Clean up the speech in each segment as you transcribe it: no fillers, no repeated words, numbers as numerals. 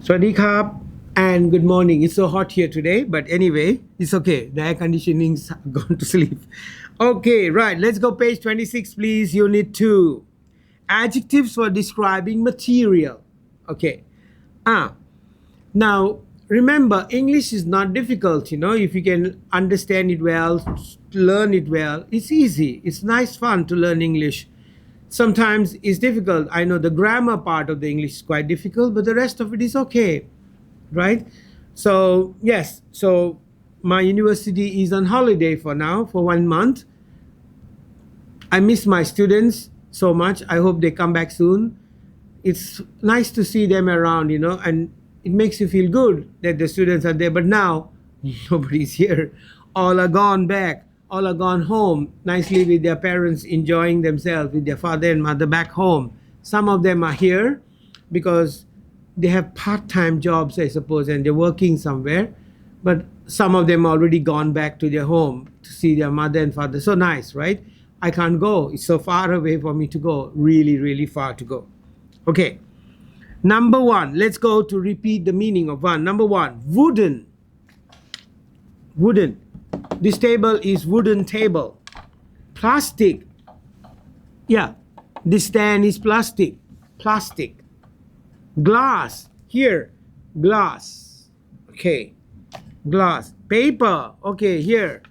Swadee Krab and good morning. It's so hot here today, but anyway, it's okay. The air conditioning's gone to sleep. Okay, right. Let's go page 26, please. Unit 2. Adjectives for describing material. Okay. Now, remember, English is not difficult, if you can understand it well, learn it well, it's easy. It's nice fun to learn English. Sometimes it's difficult. I know the grammar part of the English is quite difficult, but the rest of it is okay, right? So, yes, so my university is on holiday for now, for 1 month. I miss my students so much. I hope they come back soon. It's nice to see them around, and it makes you feel good that the students are there. But now, nobody's here. All are gone back. All are gone home nicely with their parents, enjoying themselves with their father and mother back home. Some of them are here because they have part-time jobs, I suppose, and they're working somewhere. But some of them already gone back to their home to see their mother and father. So nice, right? I can't go. It's so far away for me to go. Really, really far to go. Okay. Number 1. Let's go to repeat the meaning of one. Number 1. Wooden. Wooden. This table is wooden table. Plastic. Yeah. This stand is plastic. Plastic. Glass. Here. Glass. Okay. Glass. Paper. Okay. Here.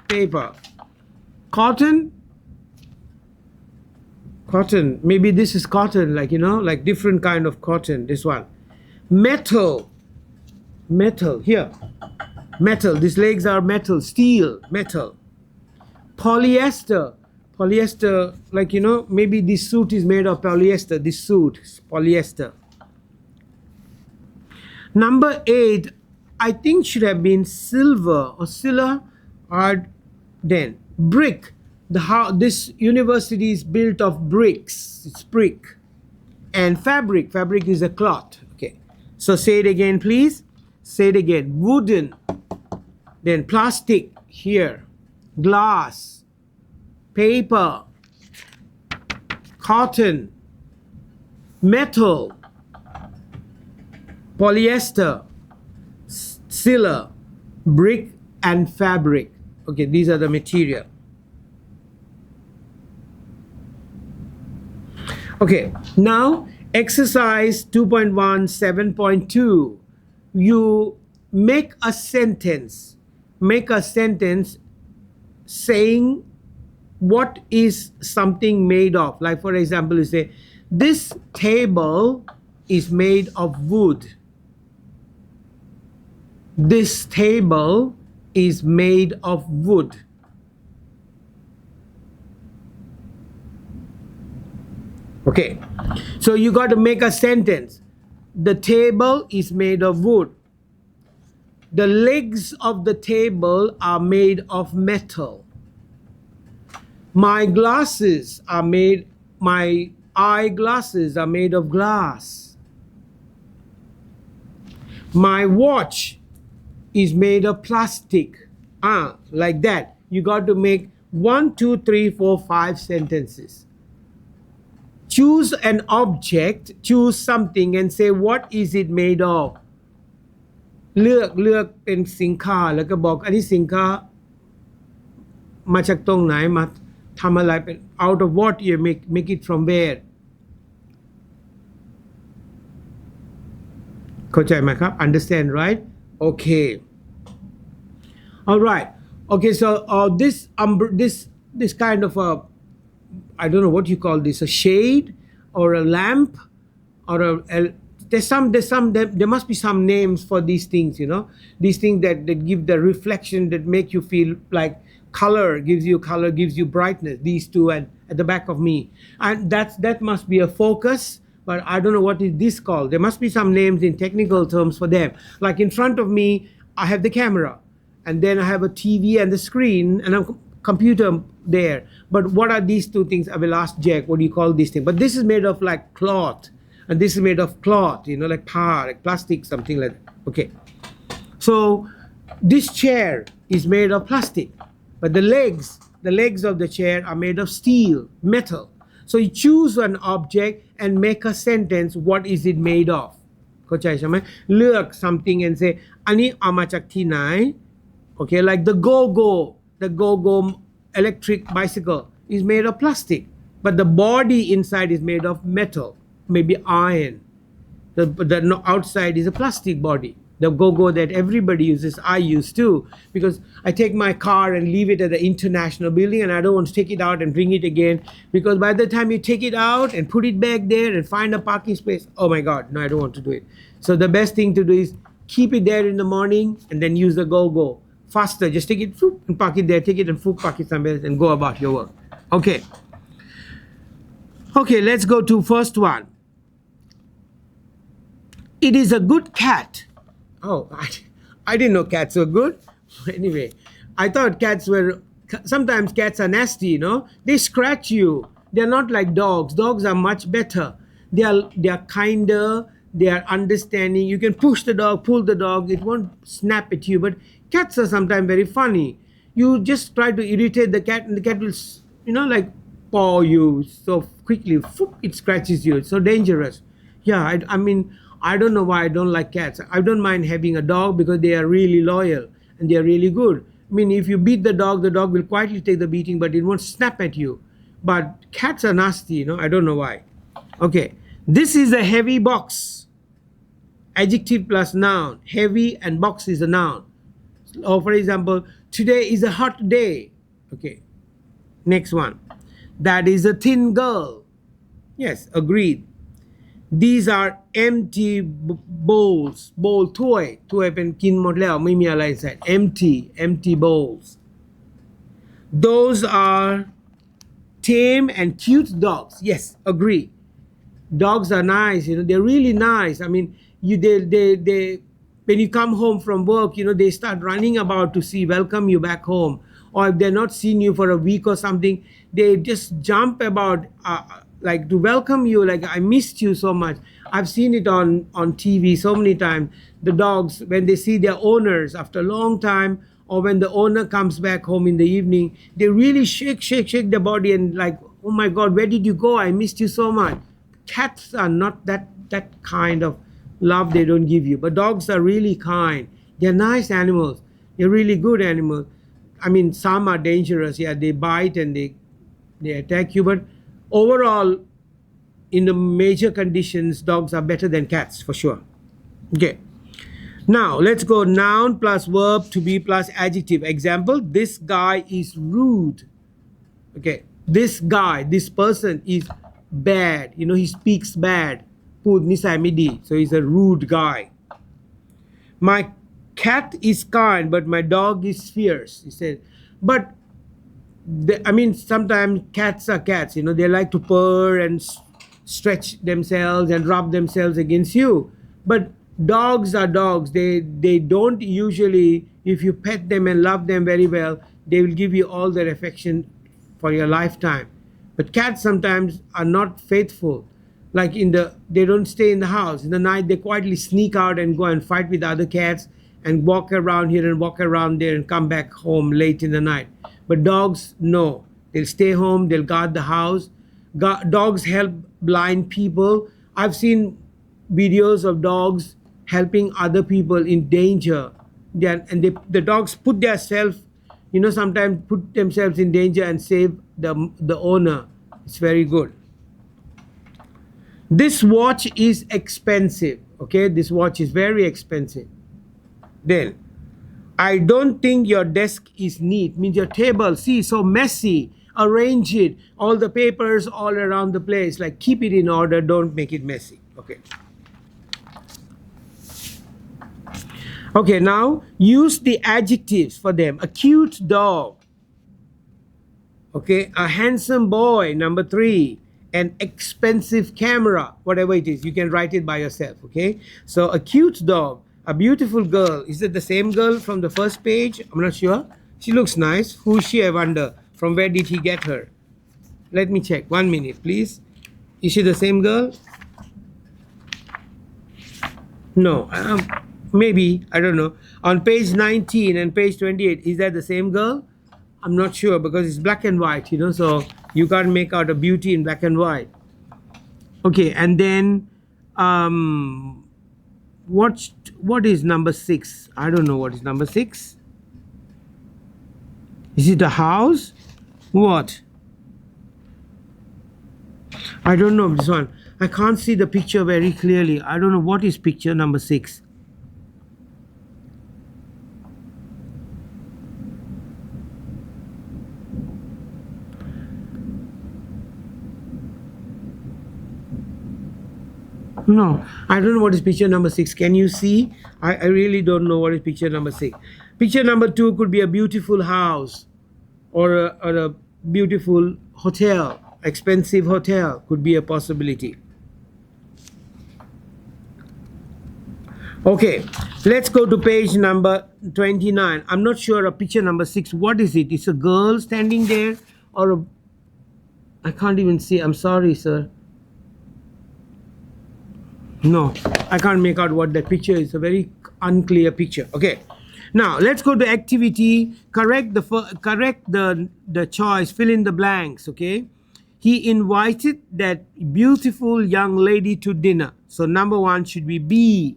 Paper. Cotton. Cotton. Maybe this is cotton, like different kind of cotton. This one. Metal. Metal. Here. Metal. These legs are metal. Steel. Metal. Polyester. Polyester, maybe this suit is made of polyester. This suit is polyester. Number 8, I think should have been silver or silver. Then brick. This university is built of bricks. It's brick. And fabric. Fabric is a cloth. Okay. So say it again, please. Say it again. Wooden. Then plastic. Here. Glass. Paper. Cotton. Metal. Polyester. Silver. Brick and fabric. Okay, these are the material. Okay, now exercise 2.1 7.2. You make a sentence. Make a sentence saying what is something made of. Like for example, you say, this table is made of wood. This table is made of wood. Okay, so you got to make a sentence. The table is made of wood. The legs of the table are made of metal. My eyeglasses are made of glass. My watch is made of plastic. Like that. You got to make 1, 2, 3, 4, 5 sentences. Choose an object, choose something and say what is it made of. เลือกเป็นสินค้าแล้วก็บอกอันนี้สินค้ามาจากตรงไหนมาทำอะไรเป็น out of what you make it from where เข้าใจไหมครับ understand right okay all right okay so this kind of a I don't know what you call this, a shade or a lamp or there must be some names for these things, these things that give the reflection, that make you feel like color, gives you brightness, these two and at the back of me. And that must be a focus, but I don't know what is this called. There must be some names in technical terms for them. Like in front of me, I have the camera and then I have a TV and the screen and a computer there. But what are these two things? I will ask Jack, what do you call these things? But this is made of like cloth and this is made of cloth, like plastic, something like that. Okay. So this chair is made of plastic, but the legs of the chair are made of steel, metal. So you choose an object and make a sentence, what is it made of? เข้าใจใช่ไหมเลือก something and say อันนี้เอามาจากที่ไหน okay like the go-go electric bicycle is made of plastic but the body inside is made of metal maybe iron the outside is a plastic body the go-go that everybody uses I use too because I take my car and leave it at the international building and I don't want to take it out and bring it again because by the time you take it out and put it back there and find a parking space oh my god no I don't want to do it so the best thing to do is keep it there in the morning and then use the go-go faster just take it and park it there take it and park it somewhere else and go about your work okay let's go to first one it is a good cat oh I didn't know cats were good anyway I thought cats were sometimes cats are nasty you know they scratch you they're not like dogs are much better they are kinder they are understanding you can push the dog pull the dog it won't snap at you but cats are sometimes very funny you just try to irritate the cat and the cat will you know like paw you so quickly it scratches you it's so dangerous yeah I mean I don't know why I don't like cats I don't mind having a dog because they are really loyal and they are really good I mean if you beat the dog will quietly take the beating but it won't snap at you but cats are nasty you know I don't know why okay this is a heavy box adjective plus noun heavy and box is a noun or for example today is a hot day okay next one that is a thin girl yes agreed these are empty bowls bowl ถ้วยเป็นกินหมดแล้วไม่มีอะไรใส่ empty bowls those are tame and cute dogs yes agree dogs are nice you know they're really nice I mean they when you come home from work you know they start running about to see welcome you back home or if they're not seen you for a week or something they just jump about like to welcome you like I missed you so much I've seen it on TV so many times the dogs when they see their owners after a long time or when the owner comes back home in the evening they really shake their body and like oh my god where did you go I missed you so much cats are not that kind of love they don't give you but dogs are really kind they're nice animals they're really good animals I mean some are dangerous yeah they bite and they attack you but overall in the major conditions dogs are better than cats for sure okay now let's go noun plus verb to be plus adjective example this guy is rude okay this person is bad you know he speaks badพูดนิสัยไม่ดี so he's a rude guy my cat is kind but my dog is fierce he said but I mean sometimes cats are cats you know they like to purr and stretch themselves and rub themselves against you but dogs are dogs they don't usually if you pet them and love them very well they will give you all their affection for your lifetime but cats sometimes are not faithful like they don't stay in the house in the night they quietly sneak out and go and fight with other cats and walk around here and walk around there and come back home late in the night but dogs no they'll stay home they'll guard the house dogs help blind people I've seen videos of dogs helping other people in danger the dogs put themselves you know sometimes put themselves in danger and save the owner it's very good this watch is expensive okay this watch is very expensive then I don't think your desk is neat means your table see so messy arrange it all the papers all around the place like keep it in order don't make it messy okay now use the adjectives for them a cute dog okay a handsome boy number 3 an expensive camera whatever it is you can write it by yourself okay so a cute dog a beautiful girl is it the same girl from the first page I'm not sure she looks nice who is she I wonder from where did he get her let me check 1 minute please is she the same girl no maybe I don't know on page 19 and page 28 is that the same girl I'm not sure because it's black and white you know so you can't make out a beauty in black and white okay and then what is number 6? I don't know what is number 6. Is it a house? What? I don't know this one. I can't see the picture very clearly. I don't know what is picture number 6. No, I don't know what is picture number 6. Can you see? I really don't know what is picture number 6. Picture number 2 could be a beautiful house or a beautiful hotel, expensive hotel could be a possibility. Okay, let's go to page number 29. I'm not sure of picture number 6. What is it? It's a girl standing there or I can't even see. I'm sorry, sir. No, I can't make out what that picture is. A very unclear picture. Okay, now let's go to activity. Correct the choice. Fill in the blanks. Okay, he invited that beautiful young lady to dinner. So number 1 should be B.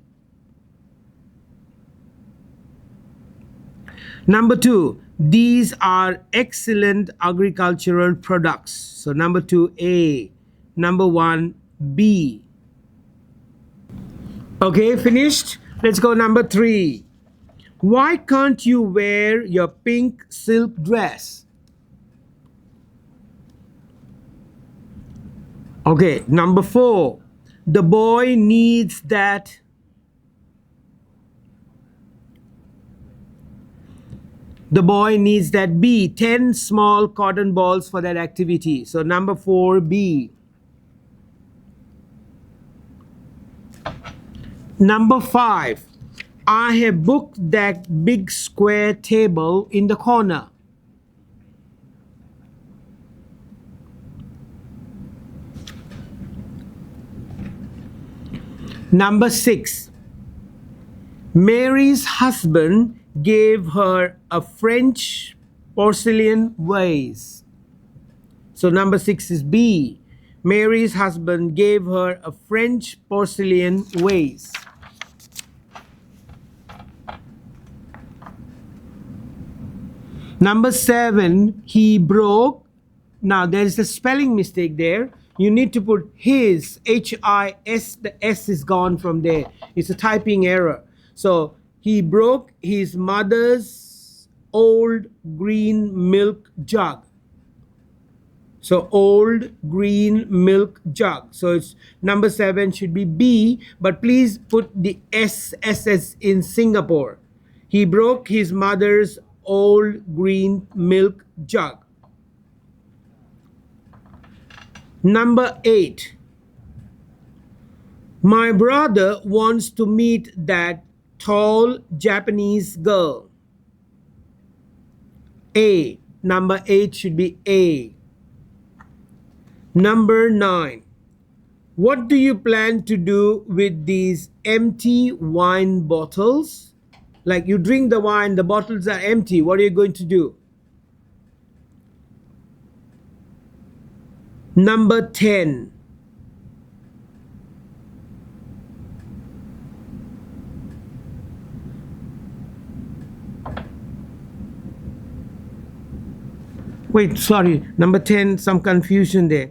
Number 2, these are excellent agricultural products. So number 2 A. Number 1 B. Okay, finished. Let's go number 3. Why can't you wear your pink silk dress? Okay, number 4. The boy needs that. The boy needs that B. 10 small cotton balls for that activity. So number 4 B. Number 5, I have booked that big square table in the corner. Number 6, Mary's husband gave her a French porcelain vase. So number 6 is B. Mary's husband gave her a French porcelain vase. Number 7, he broke. Now there is a spelling mistake there. You need to put his, H-I-S, the S is gone from there. It's a typing error. So he broke his mother's old green milk jug. So old green milk jug. So it's number 7 should be B, but please put the SSS in Singapore. He broke his mother's old green milk jug. Number 8. My brother wants to meet that tall Japanese girl. A. Number 8 should be A. Number 9. What do you plan to do with these empty wine bottles? Like you drink the wine, the bottles are empty. What are you going to do? Number 10. Wait, sorry. Number 10, some confusion there.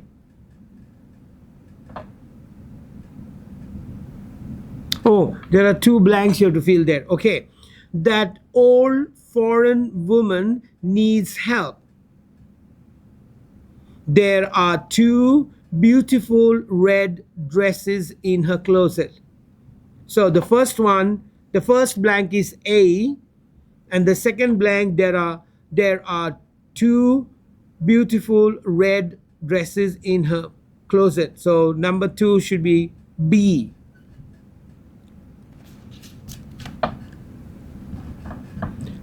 Oh, there are 2 blanks you have to fill there. Okay. That old foreign woman needs help. There are 2 beautiful red dresses in her closet. So the first one, the first blank is A, and the second blank there are 2 beautiful red dresses in her closet. So number 2 should be B.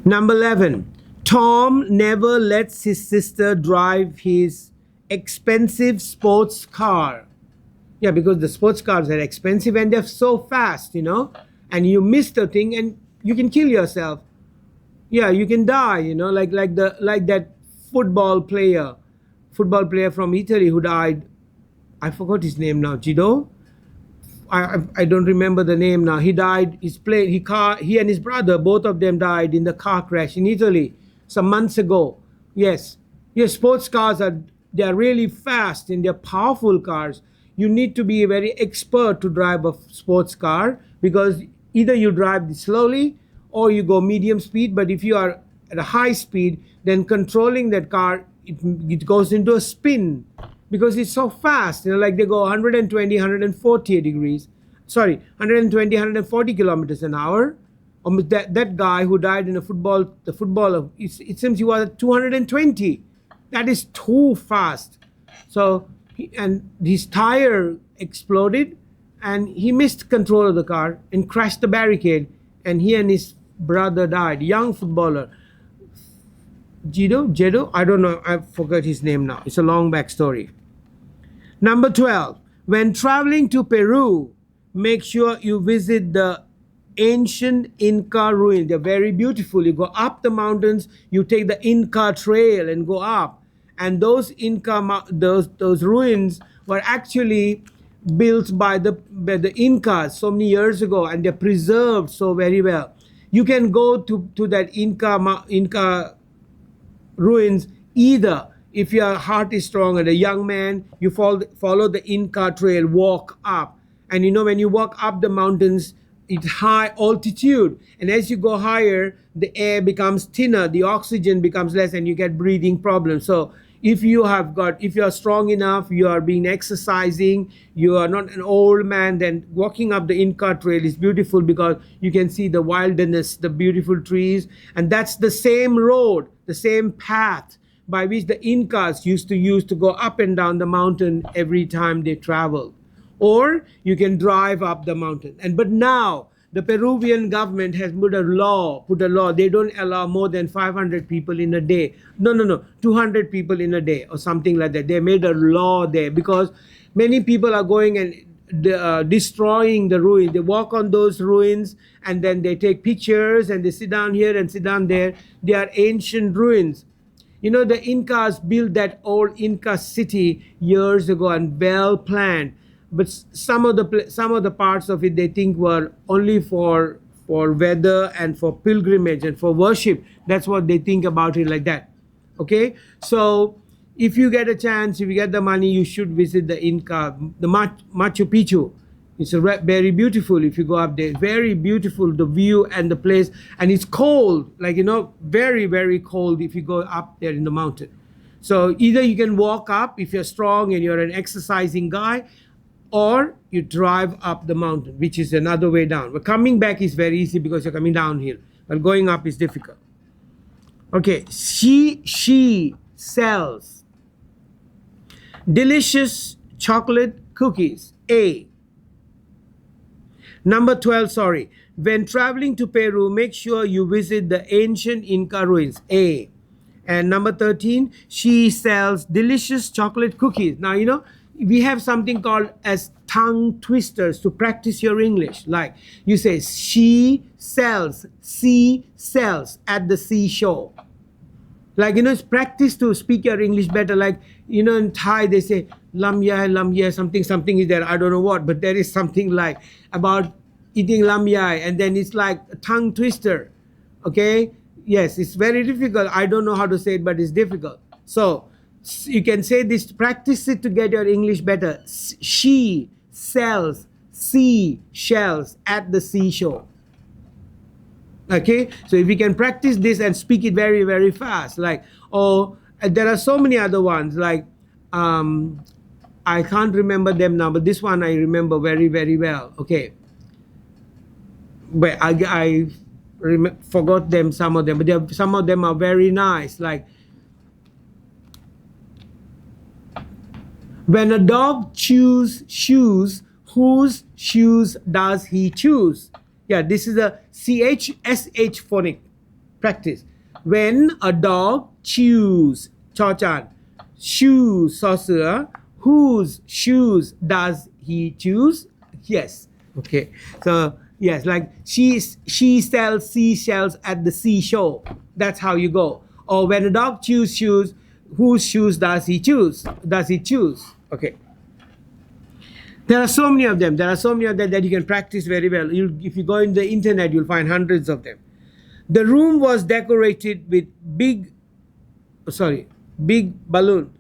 Number 11. Tom never lets his sister drive his expensive sports car. Yeah, because the sports cars are expensive and they're so fast, you know, and you miss the thing and you can kill yourself. Yeah, you can die, you know, like that football player from Italy who died. I forgot his name now. Gido. I don't remember the name now. He died. He and his brother, both of them died in the car crash in Italy some months ago. Yes, yes. Sports cars they're really fast and they're powerful cars. You need to be a very expert to drive a sports car because either you drive slowly or you go medium speed. But if you are at a high speed, then controlling that car it goes into a spin because it's so fast, like they go 120 140 degrees, sorry, 120 140 kilometers an hour. That guy who died in the footballer, it seems he was at 220. That is too fast. So and his tire exploded and he missed control of the car and crashed the barricade, and he and his brother died. Young footballer, Jedo, I don't know, I forgot his name now. It's a long backstory. Number 12, when traveling to Peru, make sure you visit the ancient Inca ruins. They're very beautiful. You go up the mountains, you take the Inca trail and go up. And those those ruins were actually built by the Incas so many years ago, and they're preserved so very well. You can go to that Inca ruins either if your heart is strong and a young man, you follow the Inca trail, walk up. And when you walk up the mountains, it's high altitude. And as you go higher, the air becomes thinner, the oxygen becomes less, and you get breathing problems. So if you are strong enough, you are being exercising, you are not an old man, then walking up the Inca trail is beautiful because you can see the wilderness, the beautiful trees. And that's the same road, the same path by which the Incas used to use to go up and down the mountain every time they traveled. Or you can drive up the mountain. But now the Peruvian government has put a law. They don't allow more than 500 people in a day. No, 200 people in a day or something like that. They made a law there because many people are going and destroying the ruins. They walk on those ruins and then they take pictures and they sit down here and sit down there. They are ancient ruins. The Incas built that old Inca city years ago and well planned. But some of the parts of it they think were only for weather and for pilgrimage and for worship. That's what they think about it like that. Okay, so if you get a chance, if you get the money, you should visit the Machu Picchu. It's very beautiful if you go up there. Very beautiful, the view and the place. And it's cold, very, very cold if you go up there in the mountain. So either you can walk up if you're strong and you're an exercising guy, or you drive up the mountain, which is another way down. But coming back is very easy because you're coming downhill. But going up is difficult. Okay, she sells delicious chocolate cookies. A. Number 12, sorry. When traveling to Peru, make sure you visit the ancient Inca ruins. A. And number 13, she sells delicious chocolate cookies. Now, we have something called as tongue twisters to practice your English. Like you say, she sells at the seashore. It's practice to speak your English better. In Thai, they say, lam yai, something is there. I don't know what, but there is something about eating lam yai, and then it's like a tongue twister. Okay? Yes, it's very difficult. I don't know how to say it, but it's difficult. So, you can say this, practice it to get your English better. She sells seashells at the seashore. Okay, so if you can practice this and speak it very, very fast, there are so many other ones, I can't remember them now, but this one I remember very, very well. Okay, but I forgot them, some of them, but some of them are very nice. When a dog chews shoes, whose shoes does he choose? Yeah, this is a CH-SH phonic practice. When a dog chews, chochan, shoes, saucer, whose shoes does he choose? Yes. Okay. So, yes, she sells seashells at the seashore. That's how you go. Or when a dog chews shoes, whose shoes does he choose? Okay. There are so many of them. There are so many of them that you can practice very well. If you go in the internet, you'll find hundreds of them. The room was decorated with big balloon,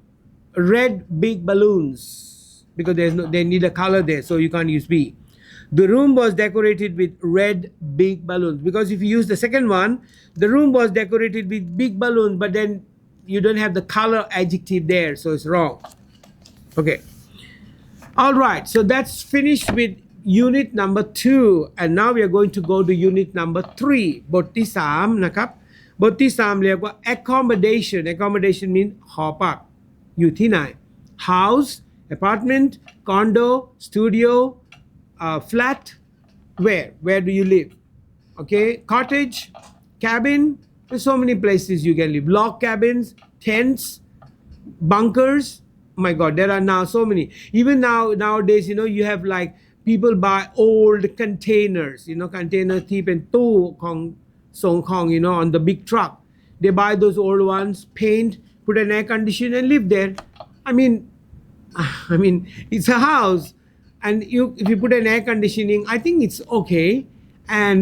red big balloons, because they need a color there, so you can't use B. The room was decorated with red big balloons, because if you use the second one, the room was decorated with big balloons, but then you don't have the color adjective there, so it's wrong. Okay. All right, so that's finished with unit number 2, and now we are going to go to unit number 3 บทที่3นะครับบทที่3เรียกว่า accommodation means หอพักอยู่ที่ไหน house apartment condo studio flat where do you live okay cottage cabin there's so many places you can live log cabins tents bunkers oh my god there are now so many even nowadays you have like people buy old containers container ที่เป็นตู้ของส่งของon the big truck they buy those old ones paint put an air conditioner and live there I mean it's a house and if you put an air conditioning I think it's okay and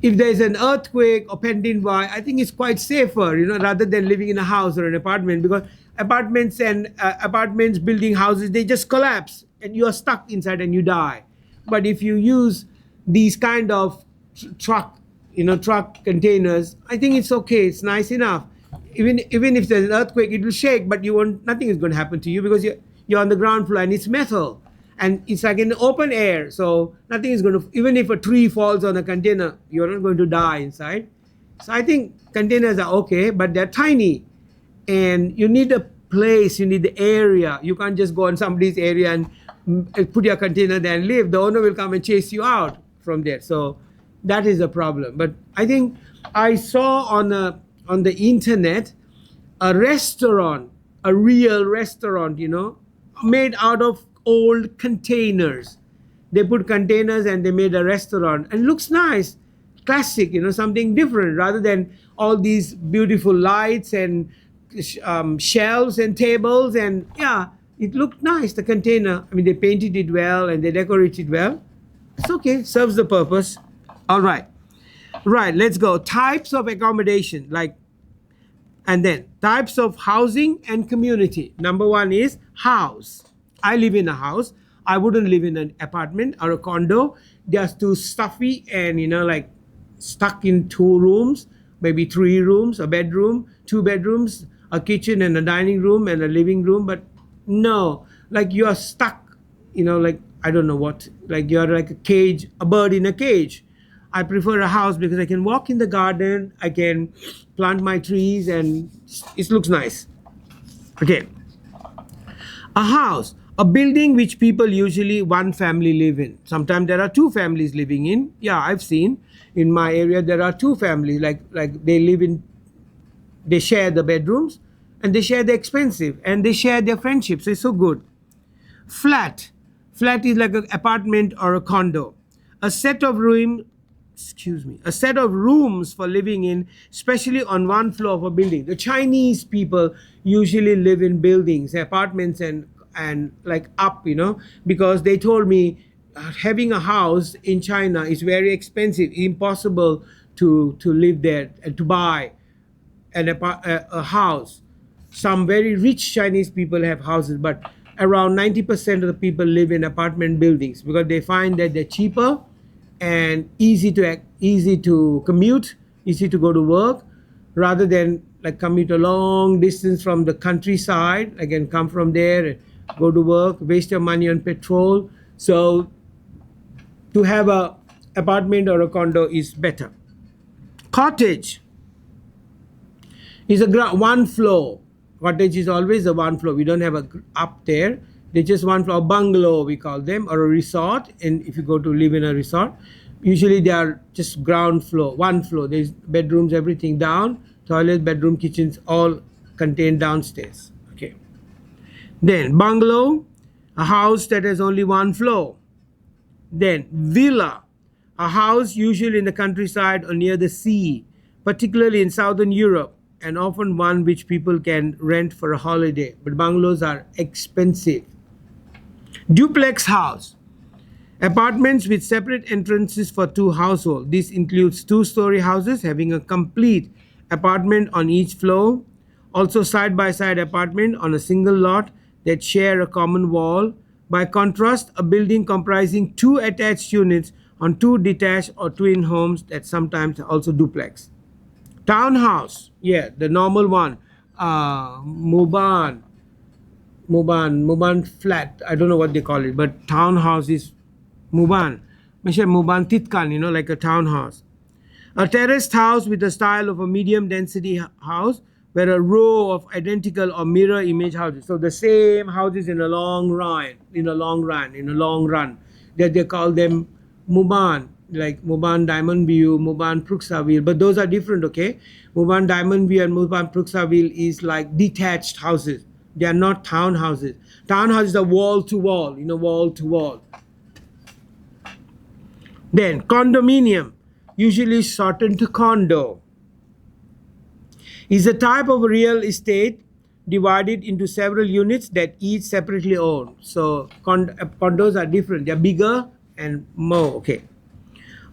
if there's an earthquake or pandinwai I think it's quite safer rather than living in a house or an apartment because apartments building houses they just collapse and you are stuck inside and you die but if you use these kind of truck containers I think it's okay it's nice enough even if there's an earthquake it will shake but nothing is going to happen to you because you're on the ground floor and it's metal and it's like in the open air so nothing is going to even if a tree falls on a container you're not going to die inside so I think containers are okay but they're tiny and you need a place you need the area you can't just go on somebody's area and put your container there and live the owner will come and chase you out from there so that is a problem but I think I saw on the internet a restaurant a real restaurant made out of old containers they put containers and they made a restaurant and looks nice classic something different rather than all these beautiful lights and shelves and tables and yeah it looked nice the container they painted it well and they decorated well it's okay serves the purpose all right let's go types of accommodation and then types of housing and community number 1 is house I live in a house I wouldn't live in an apartment or a condo just too stuffy and like stuck in 2 rooms maybe 3 rooms a bedroom 2 bedrooms a kitchen and a dining room and a living room but no like you are stuck like I don't know what like you're like a cage a bird in a cage I prefer a house because I can walk in the garden I can plant my trees and it looks nice okay a house a building which people usually one family live in sometimes there are 2 families living in yeah I've seen in my area there are 2 families like they share the bedrooms and they share the expensive and they share their friendships it's so good flat is like an apartment or a condo a set of rooms for living in especially on one floor of a building the Chinese people usually live in buildings apartments and like up because they told me having a house in China is very expensive impossible to live there and to buy a house some very rich Chinese people have houses but around 90% of the people live in apartment buildings because they find that they're cheaper and easy to commute easy to go to work rather than like commute a long distance from the countryside again come from there go to work waste your money on petrol so to have a apartment or a condo is better cottage is one floor cottage is always a one floor we don't have a up there they're just one floor bungalow we call them or a resort and if you go to live in a resort usually they are just ground floor one floor there's bedrooms everything down toilet bedroom kitchens all contained downstairs okay then bungalow a house that has only one floor then villa a house usually in the countryside or near the sea particularly in southern Europe and often one which people can rent for a holiday but bungalows are expensive duplex house Apartments with separate entrances for two households. This includes two-story houses having a complete apartment on each floor. Also side-by-side apartment on a single lot that share a common wall. By contrast, a building comprising two attached units on two detached or twin homes that sometimes also duplex. Townhouse, yeah, the normal one. Muban flat. I don't know what they call it, but townhouse is Muban. Muban Titkan, like a townhouse. A terraced house with the style of a medium density house where a row of identical or mirror image houses. So the same houses in a long run, that they call them Muban, like Muban Diamond View, Muban Pruxaville, but those are different, okay? Muban Diamond View and Muban Pruxaville is like detached houses. They are not townhouses. Townhouses are wall to wall, wall to wall. Then condominium, usually shortened to condo, is a type of real estate divided into several units that each separately owned. So condos are different. They're bigger and more, okay.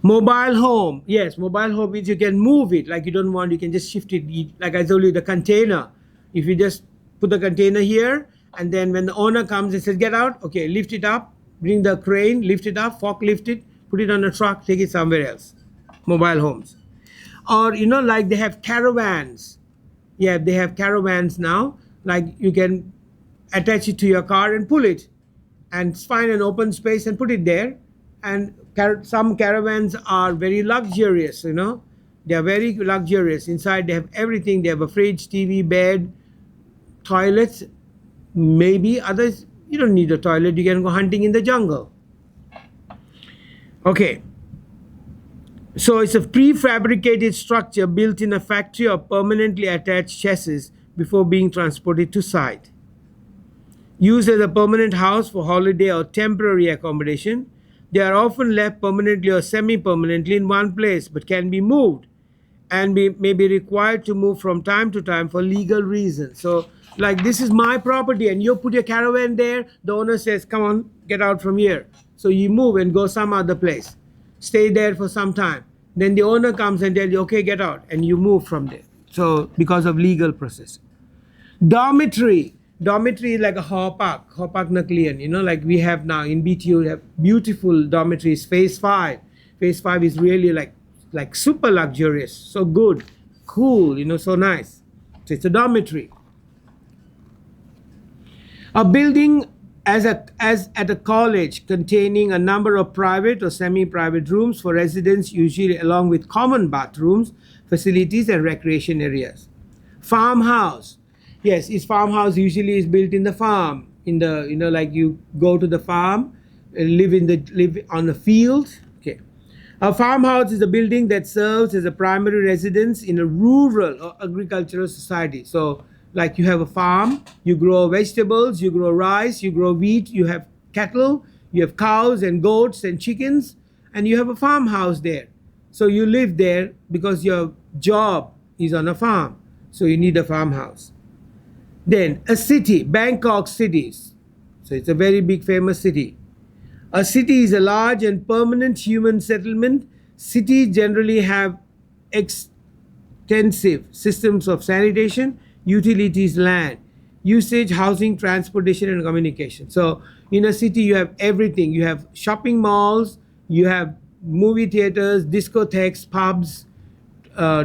Mobile home. Yes, mobile home means you can move it. Like you don't want, you can just shift it. Like I told you, the container. If you just put the container here, and then when the owner comes and says, get out, okay, lift it up, bring the crane, lift it up, forklift it, put it on a truck, take it somewhere else. Mobile homes. Or, like they have caravans. Yeah, they have caravans now. Like you can attach it to your car and pull it and find an open space and put it there. And some caravans are very luxurious, They are very luxurious. Inside they have everything. They have a fridge, TV, bed, toilets. Maybe others, you don't need a toilet. You can go hunting in the jungle. Okay. So it's a prefabricated structure built in a factory or permanently attached chassis before being transported to site. Used as a permanent house for holiday or temporary accommodation, they are often left permanently or semi-permanently in one place but can be moved and may be required to move from time to time for legal reasons. So like this is my property and you put your caravan there, the owner says, come on, get out from here. So you move and go some other place. Stay there for some time. Then the owner comes and tells you, okay, get out, and you move from there. So because of legal process. Dormitory is like a hopak naklian, like we have now in BTU, we have beautiful dormitories. Phase 5 is really like super luxurious, so good, cool, so nice. So it's a dormitory. A building as at a college containing a number of private or semi-private rooms for residents, usually along with common bathrooms, facilities, and recreation areas. Farmhouse. Yes, its farmhouse usually is built in the farm. Like you go to the farm, live on the field. Okay. A farmhouse is a building that serves as a primary residence in a rural or agricultural society. So like you have a farm, you grow vegetables, you grow rice, you grow wheat, you have cattle, you have cows and goats and chickens, and you have a farmhouse there. So you live there because your job is on a farm. So you need a farmhouse. Then a city, Bangkok cities. So it's a very big famous city. A city is a large and permanent human settlement. Cities generally have extensive systems of sanitation, utilities, land, usage, housing, transportation, and communication. So in a city, you have everything. You have shopping malls, you have movie theaters, discotheques, pubs,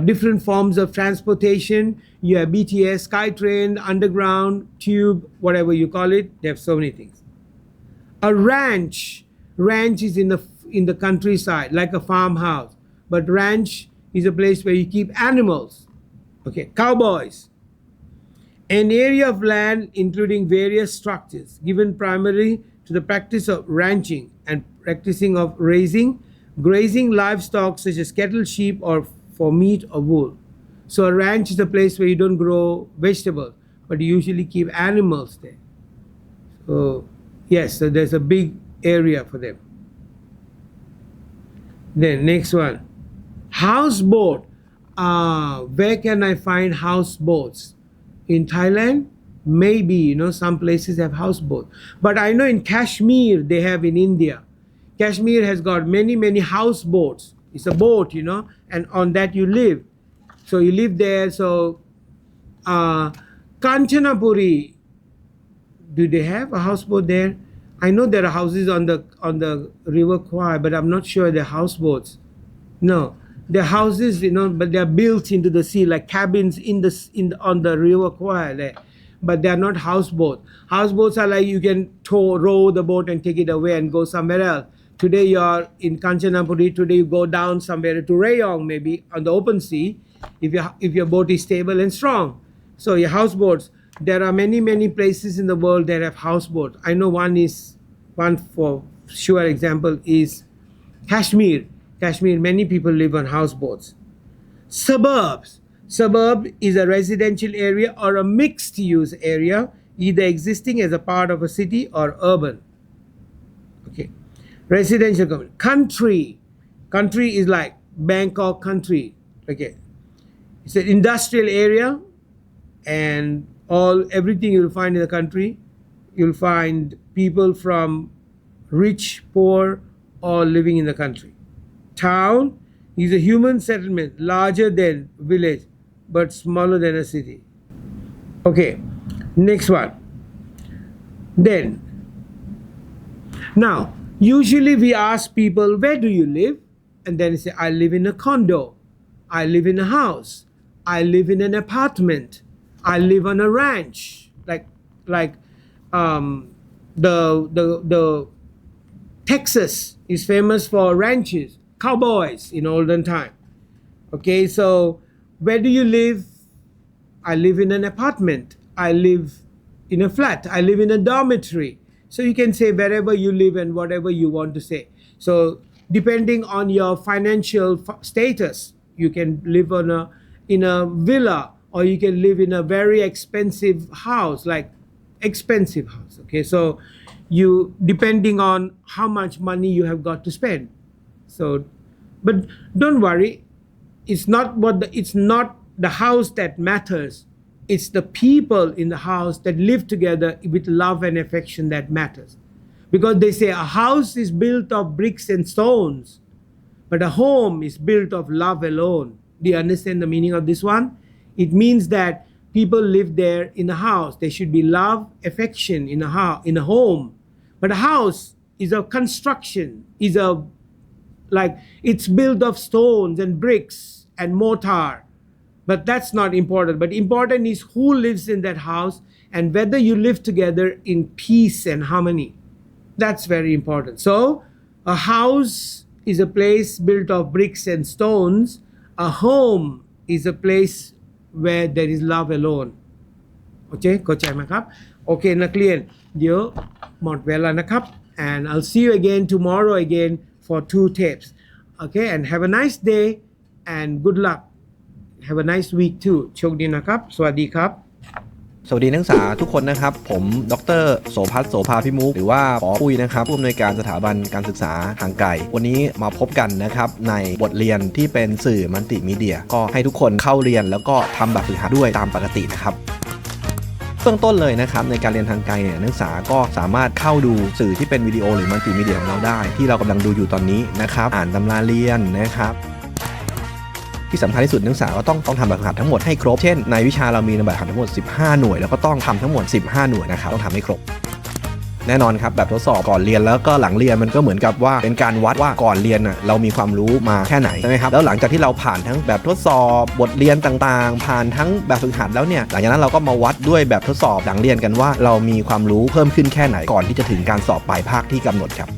different forms of transportation. You have BTS, SkyTrain, underground, tube, whatever you call it. They have so many things. A ranch is in the countryside, like a farmhouse. But ranch is a place where you keep animals. Okay, cowboys. An area of land including various structures given primarily to the practice of ranching and practicing of grazing livestock such as cattle, sheep, or for meat or wool. So a ranch is a place where you don't grow vegetables, but you usually keep animals there. So yes, so there's a big area for them. Then next one, houseboat. Where can I find houseboats? In Thailand, maybe, some places have houseboats. But I know in Kashmir, they have in India. Kashmir has got many houseboats. It's a boat, and on that you live. So you live there. So Kanchanapuri, do they have a houseboat there? I know there are houses on the river Kwai, but I'm not sure they're houseboats. No, they're houses, but they're built into the sea like cabins on the river Kwai there. But they're not houseboats. Houseboats are like you can row the boat and take it away and go somewhere else. Today you're in Kanchanapuri. Today you go down somewhere to Rayong, maybe on the open sea, if your boat is stable and strong. So your houseboats. There are many places in the world that have houseboats. I know one for sure example is Kashmir. Kashmir, many people live on houseboats. Suburbs. Suburb is a residential area or a mixed use area, either existing as a part of a city or urban. Okay. Residential country. Country is like Bangkok country. Okay. It's an industrial area, and everything you'll find in the country, you'll find people from rich, poor, all living in the country. Town is a human settlement, larger than village, but smaller than a city. Okay, next one. Then, now, usually we ask people, where do you live? And then they say, I live in a condo. I live in a house. I live in an apartment. I live on a ranch. Like the Texas is famous for ranches, cowboys in olden time. Okay, so where do you live? I live in an apartment. I live in a flat. I live in a dormitory. So you can say wherever you live and whatever you want to say. So depending on your financial status, you can live in a villa, or you can live in a very expensive house, okay? So depending on how much money you have got to spend. So, but don't worry, it's not the house that matters. It's the people in the house that live together with love and affection that matters. Because they say a house is built of bricks and stones, but a home is built of love alone. Do you understand the meaning of this one? It means that people live there in a house. There should be love, affection in a home. But a house is a construction, it's built of stones and bricks and mortar. But that's not important. But important is who lives in that house and whether you live together in peace and harmony. That's very important. So a house is a place built of bricks and stones. A home is a place where there is love alone. โอเคเข้าใจไหมครับโอเคนักเรียนเดี๋ยวหมดเวลานะครับ and I'll see you again tomorrow again for 2 tapes. Okay, and have a nice day and good luck. Have a nice week too. โชคดีนะครับสวัสดีครับสวัสดีนักศึกษาทุกคนนะครับผมดร.โสภัส โสภาพิมุขหรือว่าปอปุ้ยนะครับผู้อำนวยการสถาบันการศึกษาทางไกลวันนี้มาพบกันนะครับในบทเรียนที่เป็นสื่อมัลติมีเดียก็ให้ทุกคนเข้าเรียนแล้วก็ทำแบบฝึกหัดด้วยตามปกตินะครับเบื้องต้นเลยนะครับในการเรียนทางไกลเนี่ยนักศึกษาก็สามารถเข้าดูสื่อที่เป็นวิดีโอหรือมัลติมีเดียของเราได้ที่เรากำลังดูอยู่ตอนนี้นะครับอ่านตำราเรียนนะครับที่สำคัญที่สุดนักศึกษาก็ต้องทำแบบฝึกหัดทั้งหมดให้ครบเช่นในวิชาเรามีแบบฝึกหัดทั้งหมด15หน่วยแล้วก็ต้องทำทั้งหมด15หน่วยนะครับต้องทำให้ครบแน่นอนครับแบบทดสอบก่อนเรียนแล้วก็หลังเรียนมันก็เหมือนกับว่าเป็นการวัดว่าก่อนเรียนเรามีความรู้มาแค่ไหนใช่ไหมครับแล้วหลังจากที่เราผ่านทั้งแบบทดสอบบทเรียนต่างๆผ่านทั้งแบบฝึกหัดแล้วเนี่ยหลังจากนั้นเราก็มาวัดด้วยแบบทดสอบหลังเรียนกันว่าเรามีความรู้เพิ่มขึ้นแค่ไหนก่อนที่จะถึงการสอบปลายภาคที่กำหนดครับ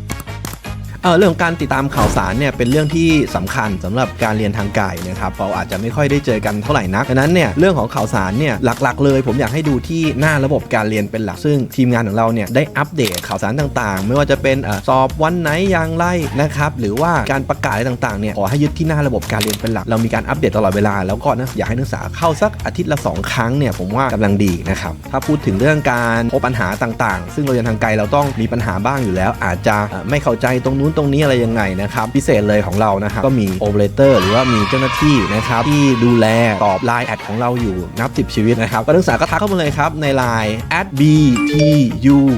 เรื่องการติดตามข่าวสารเนี่ยเป็นเรื่องที่สำคัญสำหรับการเรียนทางไกลนะครับเราอาจจะไม่ค่อยได้เจอกันเท่าไหร่นักดังนั้นเนี่ยเรื่องของข่าวสารเนี่ยหลักๆเลยผมอยากให้ดูที่หน้าระบบการเรียนเป็นหลักซึ่งทีมงานของเราเนี่ยได้อัปเดตข่าวสารต่างๆไม่ว่าจะเป็นสอบวันไหนอย่างไรนะครับหรือว่าการประกาศอะไรต่างๆเนี่ยขอให้ยึดที่หน้าระบบการเรียนเป็นหลักเรามีการอัปเดตตลอดเวลาแล้วก็อยากให้นักศึกษาเข้าสักอาทิตย์ละ2 ครั้งเนี่ยผมว่ากำลังดีนะครับถ้าพูดถึงเรื่องการพบปัญหาต่างๆซึ่งเราเรียนทางไกลเราต้องมีปัญหาบ้างอยู่แล้วอาจจะไม่เข้าใจตรงนู้น ตรงนี้อะไรยังไงนะครับพิเศษเลยของเรานะครับก็มีโอเปอเรเตอร์หรือว่ามีเจ้าหน้าที่นะครับที่ดูแลตอบไลน์แอดของเราอยู่นับ10ชีวิตนะครับก็นักศึกษาก็ทักเข้ามาเลยครับในไลน์ @btude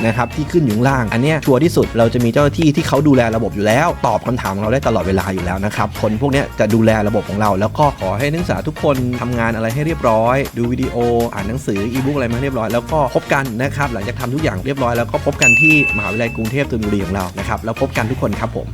นะครับที่ขึ้นอยู่ข้างล่างอันนี้ชัวร์ที่สุดเราจะมีเจ้าหน้าที่ที่เขาดูแลระบบอยู่แล้วตอบคำถามของเราได้ตลอดเวลาอยู่แล้วนะครับคนพวกนี้จะดูแลระบบของเราแล้วก็ขอให้นักศึกษาทุกคนทำงานอะไรให้เรียบร้อยดูวิดีโออ่านหนังสืออีบุ๊กอะไรมาเรียบร้อยแล้วก็พบกันนะครับหลังจากทำทุกอย่างเรียบร้อยแล้วก็พบกันที่มหาวิทยาลัยกรุงเทพธนบุรีของเรานะครับแล้วพบกันทุกคนครับผม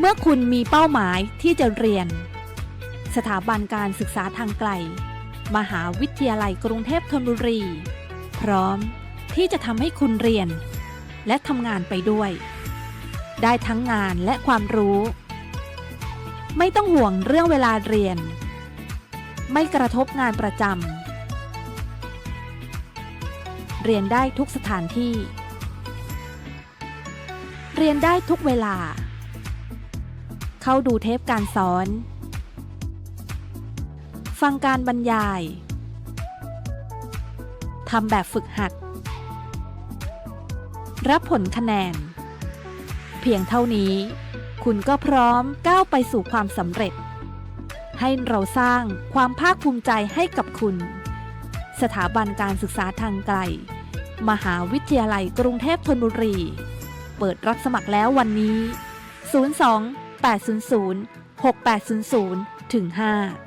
เมื่อคุณมีเป้าหมายที่จะเรียนสถาบันการศึกษาทางไกลมหาวิทยาลัยกรุงเทพธนบุรีพร้อมที่จะทำให้คุณเรียนและทำงานไปด้วยได้ทั้งงานและความรู้ไม่ต้องห่วงเรื่องเวลาเรียนไม่กระทบงานประจำเรียนได้ทุกสถานที่เรียนได้ทุกเวลาเข้าดูเทปการสอนฟังการบรรยายทำแบบฝึกหัดรับผลคะแนนเพียงเท่านี้คุณก็พร้อมก้าวไปสู่ความสำเร็จให้เราสร้างความภาคภูมิใจให้กับคุณสถาบันการศึกษาทางไกลมหาวิทยาลัยกรุงเทพธนบุรีเปิดรับสมัครแล้ววันนี้02 800 6800 5